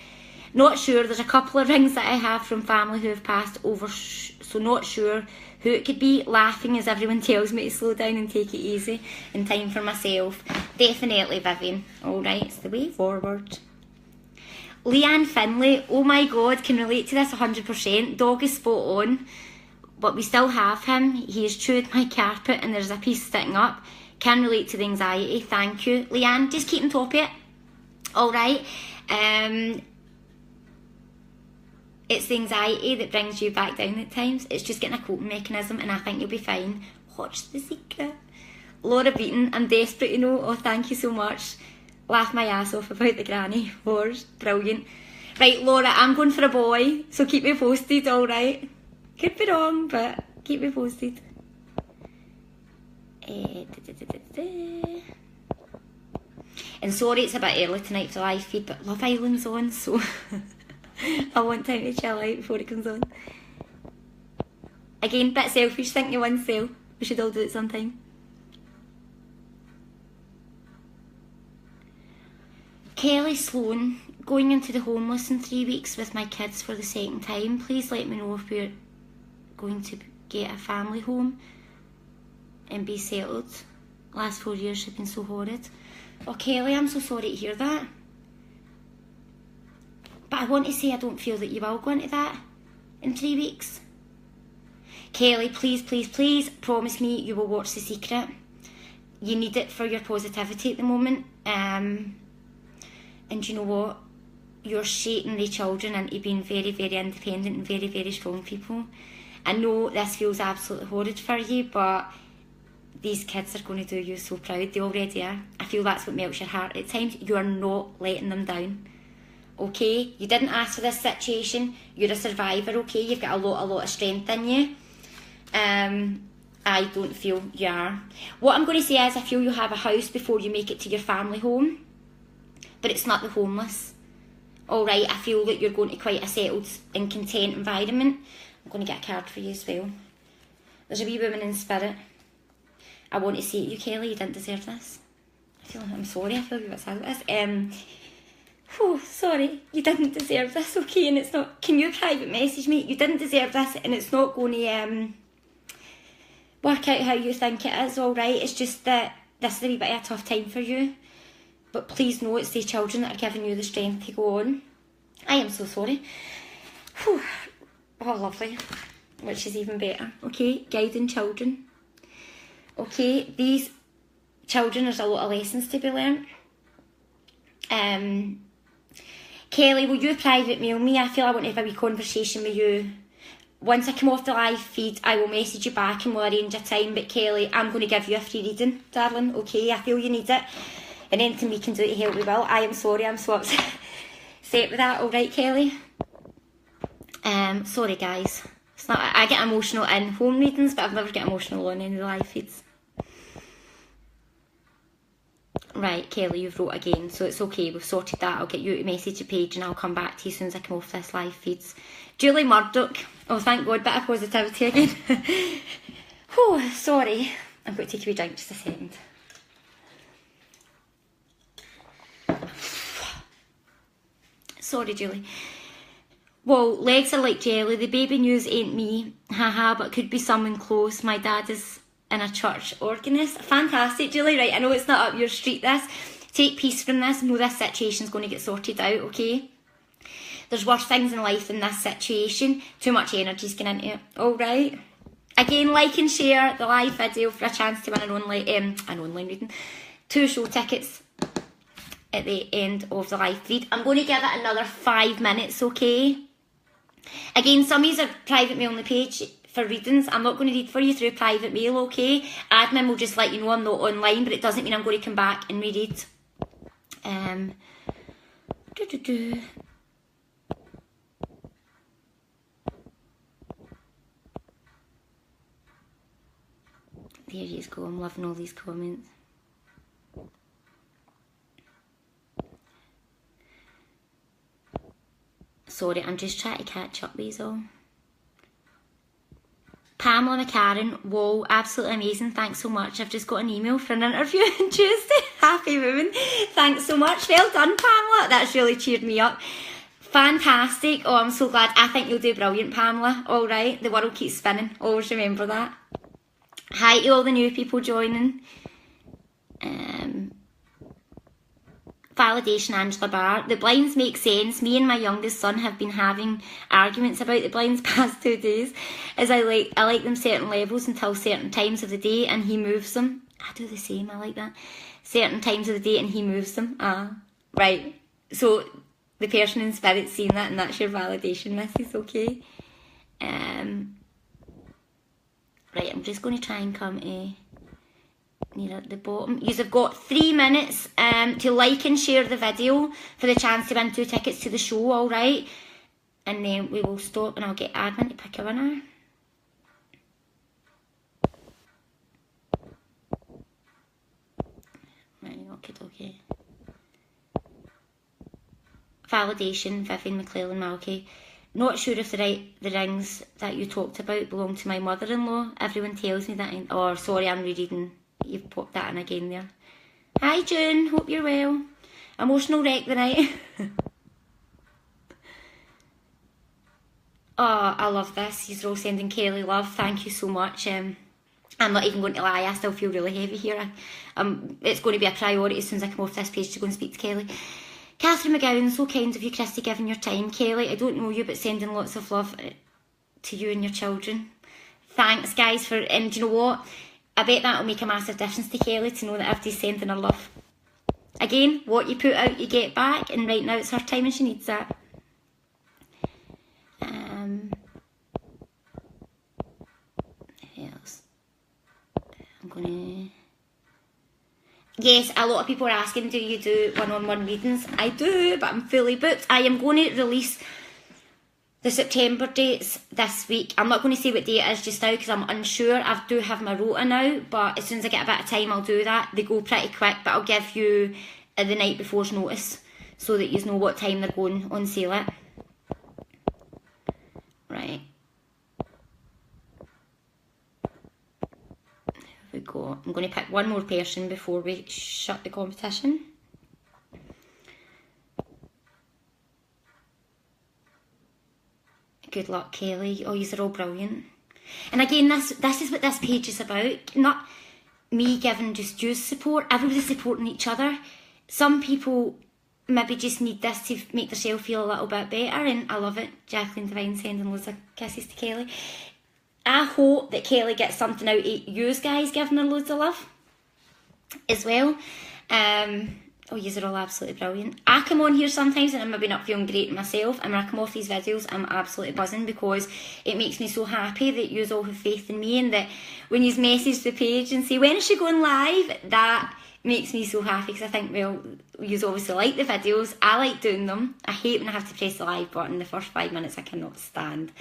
Not sure, there's a couple of rings that I have from family who have passed over, so not sure who it could be. Laughing as everyone tells me to slow down and take it easy, and time for myself. Definitely Vivian. Alright, it's the way forward. Leanne Finlay, oh my god, can relate to this 100%. Dog is spot on, but we still have him. He has chewed my carpet and there's a piece sticking up. Can relate to the anxiety, thank you. Leanne, just keep on top of it. Alright. It's the anxiety that brings you back down at times. It's just getting a coping mechanism, and I think you'll be fine. Watch The Secret. Laura Beaton, I'm desperate to know. Oh, thank you so much. Laugh my ass off about the granny wars. Brilliant. Right, Laura, I'm going for a boy, so keep me posted, alright? Could be wrong, but keep me posted. And sorry it's a bit early tonight for the live feed, but Love Island's on, so I want time to chill out before it comes on. Again, bit selfish, think you win sale. We should all do it sometime. Kelly Sloan, going into the homeless in 3 weeks with my kids for the second time. Please let me know if we're going to get a family home and be settled. Last 4 years have been so horrid. Oh Kelly, I'm so sorry to hear that. But I want to say I don't feel that you will go into that in 3 weeks. Kelly, please, please, please promise me you will watch The Secret. You need it for your positivity at the moment. And you know what? You're shaping the children into being very, very independent and very, very strong people. I know this feels absolutely horrid for you, but these kids are going to do you so proud. They already are. I feel that's what melts your heart at times. You are not letting them down. Okay? You didn't ask for this situation. You're a survivor, okay? You've got a lot of strength in you. I don't feel you are. What I'm going to say is I feel you have a house before you make it to your family home. But it's not the homeless. Alright, I feel that you're going to quite a settled and content environment. I'm going to get a card for you as well. There's a wee woman in spirit. I want to say to you, Kelly, you didn't deserve this. I'm sorry, I feel a bit sad about this. Oh, sorry, you didn't deserve this, okay, and it's not, can you private message me? You didn't deserve this, and it's not going to work out how you think it is, alright? It's just that this is a wee bit of a tough time for you. But please know it's the children that are giving you the strength to go on. I am so sorry. Whew. Oh, lovely. Which is even better. Okay, guiding children. Okay, these children, there's a lot of lessons to be learnt. Kelly, will you private mail me? I feel I want to have a wee conversation with you. Once I come off the live feed, I will message you back and we'll arrange a time. But Kelly, I'm going to give you a free reading, darling. Okay, I feel you need it. And anything we can do to help, we will. I am sorry, I'm so upset with that. Alright, Kelly? Sorry, guys. It's not, I get emotional in home readings, but I've never get emotional on any of the live feeds. Right, Kelly, you've wrote again, so it's okay. We've sorted that. I'll get you to message the page and I'll come back to you as soon as I come off this live feeds. Julie Murdoch. Oh, thank God, bit of positivity again. Oh, sorry. I'm going to take a wee drink just a second. Sorry, Julie. Well, legs are like jelly. The baby news ain't me. Haha, but could be someone close. My dad is in a church organist. Fantastic, Julie. Right, I know it's not up your street, this. Take peace from this. Know this situation's going to get sorted out, okay? There's worse things in life than this situation. Too much energy's going into it. Alright? Again, like and share the live video for a chance to win an online reading. 2 show tickets at the end of the live feed. I'm going to give it another 5 minutes, okay? Again, some of you are private mail on the page for readings. I'm not going to read for you through private mail, okay? Admin will just let you know I'm not online, but it doesn't mean I'm going to come back and reread. There you go, I'm loving all these comments. Sorry, I'm just trying to catch up with all. Pamela McCarran, whoa, absolutely amazing. Thanks so much. I've just got an email for an interview on Tuesday. Happy woman. Thanks so much. Well done, Pamela. That's really cheered me up. Fantastic. Oh, I'm so glad. I think you'll do brilliant, Pamela. All right. The world keeps spinning. Always remember that. Hi to all the new people joining. Validation, Angela Barr. The blinds make sense. Me and my youngest son have been having arguments about the blinds past 2 days, as I like them certain levels until certain times of the day, and he moves them. I do the same. I like that. Certain times of the day, and he moves them. Right. So the person in spirit's seen that, and that's your validation, Mrs. Okay. Right. I'm just going to try and come near at the bottom. You've got 3 minutes to like and share the video for the chance to win 2 tickets to the show, alright? And then we will stop and I'll get admin to pick a winner. Right, okay. Validation, Vivian McClellan Malky. Not sure if the rings that you talked about belong to my mother-in-law. Everyone tells me that. Sorry, I'm rereading. You've popped that in again there. Hi June, hope you're well. Emotional wreck the night. Oh, I love this. You're all sending Kelly love. Thank you so much. I'm not even going to lie, I still feel really heavy here. It's going to be a priority as soon as I come off this page to go and speak to Kelly. Catherine McGowan, so kind of you, Christy, giving your time. Kelly, I don't know you, but sending lots of love to you and your children. Thanks, guys, and do you know what? I bet that'll make a massive difference to Kelly to know that everybody's sending her love. Again, what you put out, you get back, and right now it's her time and she needs that. Who else? I'm gonna... Yes, a lot of people are asking, do you do one-on-one readings? I do, but I'm fully booked. I am going to release the September dates this week. I'm not going to say what date it is just now because I'm unsure. I do have my rota now, but as soon as I get a bit of time, I'll do that. They go pretty quick, but I'll give you the night before's notice so that you know what time they're going on sale at. Right. Here we go. I'm going to pick one more person before we shut the competition. Good luck, Kelly. Oh, you're all brilliant. And again, this is what this page is about. Not me giving just you support. Everybody's supporting each other. Some people maybe just need this to make themselves feel a little bit better, and I love it. Jacqueline Devine sending loads of kisses to Kelly. I hope that Kelly gets something out of you guys giving her loads of love as well. Oh, you're all absolutely brilliant. I come on here sometimes and I'm maybe not feeling great myself, and when I come off these videos I'm absolutely buzzing because it makes me so happy that you all have faith in me, and that when you message the page and say, when is she going live? That makes me so happy because I think, well, you obviously like the videos. I like doing them. I hate when I have to press the live button. The first 5 minutes I cannot stand.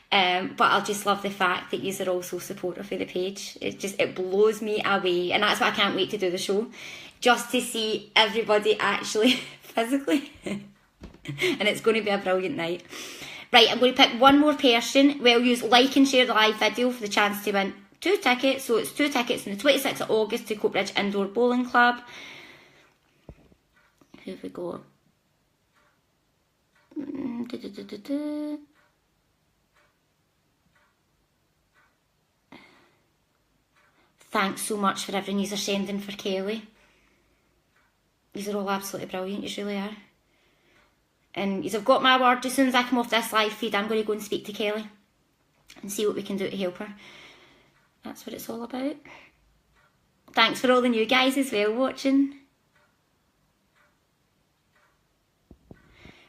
But I just love the fact that you are all so supportive of the page. It blows me away, and that's why I can't wait to do the show. Just to see everybody actually physically. And it's going to be a brilliant night. Right, I'm going to pick one more person. Well, use like and share the live video for the chance to win 2 tickets. So it's 2 tickets on the 26th of August to Coatbridge Indoor Bowling Club. Here we go. Thanks so much for everything you're sending for Kelly. These are all absolutely brilliant, you really are. And you've got my word, as soon as I come off this live feed, I'm going to go and speak to Kelly and see what we can do to help her. That's what it's all about. Thanks for all the new guys as well watching.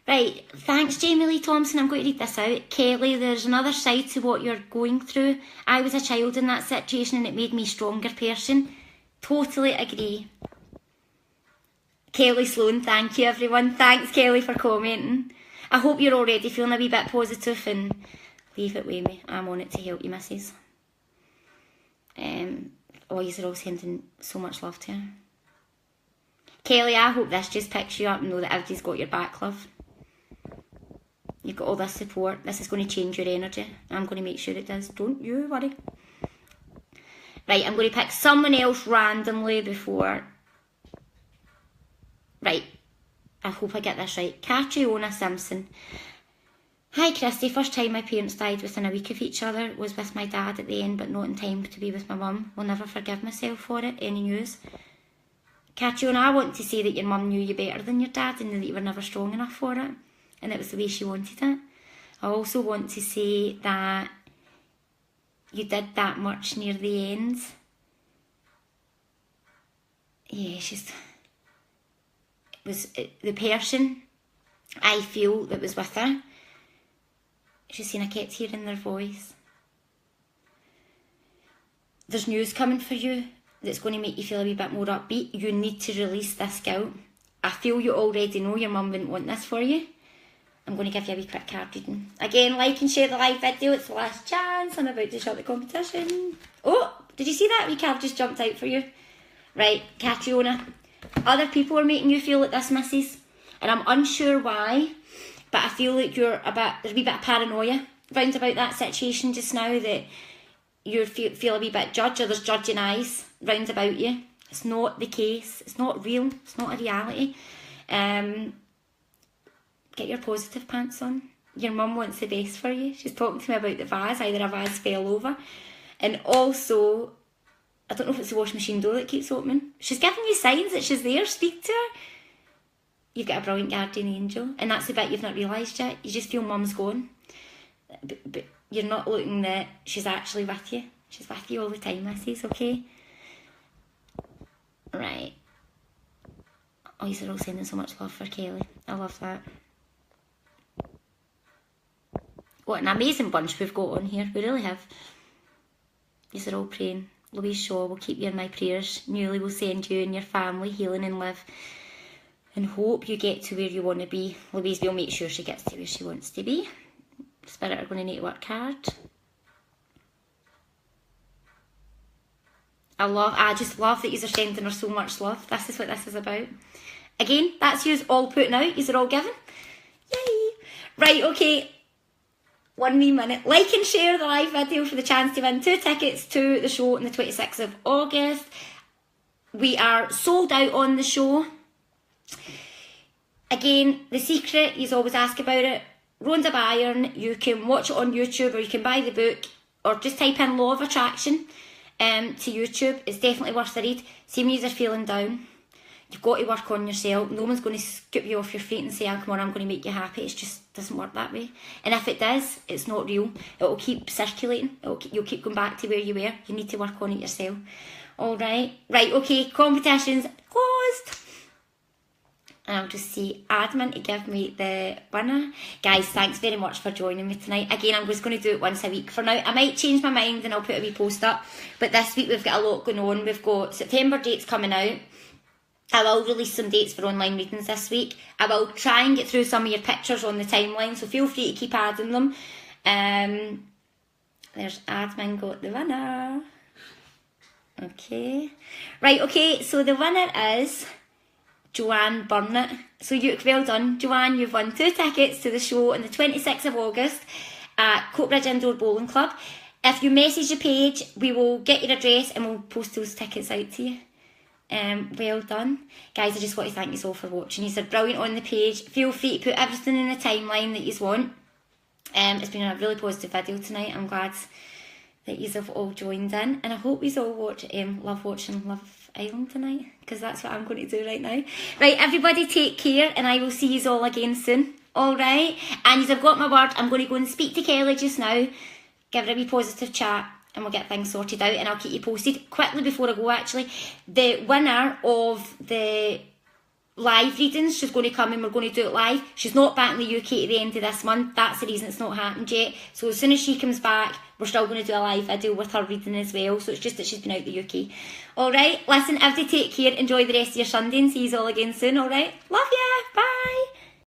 Right, thanks Jamie Lee Thompson. I'm going to read this out. Kelly, there's another side to what you're going through. I was a child in that situation and it made me a stronger person. Totally agree. Kelly Sloan, thank you everyone. Thanks Kelly for commenting. I hope you're already feeling a wee bit positive and leave it with me. I'm on it to help you, missus. Oh, you're all sending so much love to her. Kelly, I hope this just picks you up and know that everybody's got your back, love. You've got all this support. This is going to change your energy. I'm going to make sure it does. Don't you worry. Right, I'm going to pick someone else randomly before. Right, I hope I get this right. Catriona Simpson. Hi Christy, first time my parents died within a week of each other. Was with my dad at the end, but not in time to be with my mum. Will never forgive myself for it. Any news? Catriona, I want to say that your mum knew you better than your dad and that you were never strong enough for it. And it was the way she wanted it. I also want to say that you did that much near the end. Yeah, it was the person I feel that was with her. She's saying I kept hearing their voice. There's news coming for you that's going to make you feel a wee bit more upbeat. You need to release this guilt. I feel you already know your mum wouldn't want this for you. I'm going to give you a wee quick card reading. Again, like and share the live video. It's the last chance. I'm about to shut the competition. Oh, did you see that? Wee card just jumped out for you. Right, Catriona. Other people are making you feel like this, missus. And I'm unsure why. But I feel like there's a wee bit of paranoia round about that situation just now. That you feel a wee bit judged, or there's judging eyes round about you. It's not the case. It's not real. It's not a reality. Get your positive pants on. Your mum wants the best for you. She's talking to me about the vase. Either a vase fell over. And also, I don't know if it's the washing machine door that keeps opening. She's giving you signs that she's there. Speak to her. You've got a brilliant guardian angel. And that's the bit you've not realised yet. You just feel mum's gone. But you're not looking that she's actually with you. She's with you all the time, missus, okay? Right. Oh, you're all sending so much love for Kelly. I love that. What an amazing bunch we've got on here. We really have. These are all praying. Louise Shaw will keep you in my prayers. Newly will send you and your family healing and live. And hope you get to where you want to be. Louise will make sure she gets to where she wants to be. Spirit are going to need to work hard. I just love that you're sending her so much love. This is what this is about. Again, that's you all putting out. You're all giving. Yay! Right, okay. 1 wee minute. Like and share the live video for the chance to win 2 tickets to the show on the 26th of August. We are sold out on the show. Again, the secret, you always ask about it. Rhonda Byrne, you can watch it on YouTube or you can buy the book or just type in Law of Attraction to YouTube. It's definitely worth the read. See when you're feeling down. You've got to work on yourself. No one's going to scoop you off your feet and say, oh, come on, I'm going to make you happy. It just doesn't work that way. And if it does, it's not real. It will keep circulating. You'll keep going back to where you were. You need to work on it yourself. All right. Right, okay. Competition's closed. And I'll just see admin to give me the winner. Guys, thanks very much for joining me tonight. Again, I'm just going to do it once a week for now. I might change my mind and I'll put a wee post up. But this week we've got a lot going on. We've got September dates coming out. I will release some dates for online readings this week. I will try and get through some of your pictures on the timeline, so feel free to keep adding them. There's admin got the winner. Okay. Right, okay, so the winner is Joanne Burnett. So well done, Joanne. You've won 2 tickets to the show on the 26th of August at Coatbridge Indoor Bowling Club. If you message the page, we will get your address and we'll post those tickets out to you. Well done. Guys, I just want to thank you all for watching. You're brilliant on the page. Feel free to put everything in the timeline that you want. It's been a really positive video tonight. I'm glad that you have all joined in. And I hope you all love watching Love Island tonight, because that's what I'm going to do right now. Right, everybody take care and I will see you all again soon. Alright? And you've got my word. I'm going to go and speak to Kelly just now. Give her a wee positive chat. And we'll get things sorted out and I'll keep you posted. Quickly before I go actually, the winner of the live readings, she's going to come and we're going to do it live. She's not back in the UK at the end of this month. That's the reason it's not happened yet. So as soon as she comes back, we're still going to do a live video with her reading as well. So it's just that she's been out the UK. Alright, listen, everybody take care. Enjoy the rest of your Sunday and see you all again soon, alright? Love ya, bye!